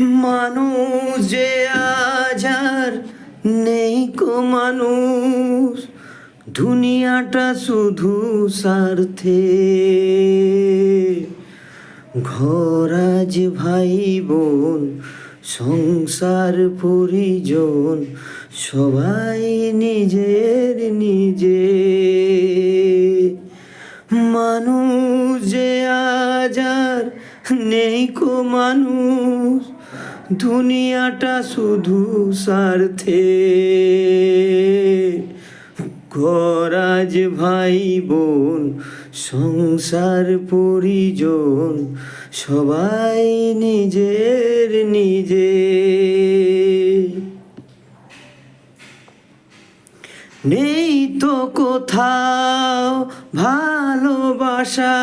মানুষ যে আজ আর নেই কো মানুষ, দুনিয়াটা শুধু স্বার্থে। ঘর আজ ভাই বোন সংসার পরিজন, সবাই নিজের নিজে। মানুষ যে আজ আর নেই কো মানুষ, দুনিয়াটা শুধু স্বার্থে। ঘর আজ ভাই বোন সংসার পরিজন, সবাই নিজের নিজে। নেই তো কোথাও ভালোবাসা,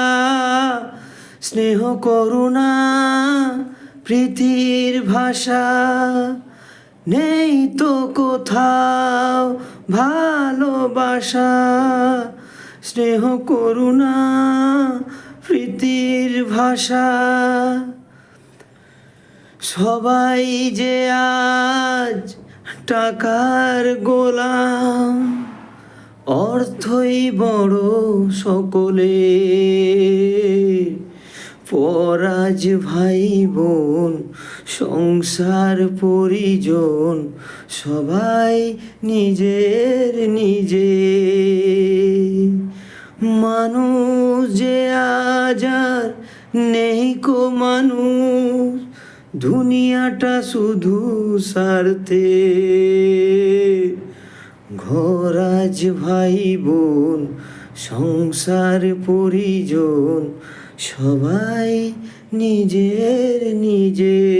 স্নেহ করুণা প্রীতির ভাষা। নেই তো কোথাও ভালোবাসা, স্নেহ করুণা প্রীতির ভাষা। সবাই যে আজ টাকার গোলাম, অর্থই বড় সকলে। পর আজ ভাই বোন সংসার পরিজন, সবাই নিজের নিজে। মানুষ যে আজ আর নেই কো মানুষ, দুনিয়াটা শুধু স্বার্থে। ঘর আজ ভাই বোন সংসার পরিজন, সবাই নিজের নিজে।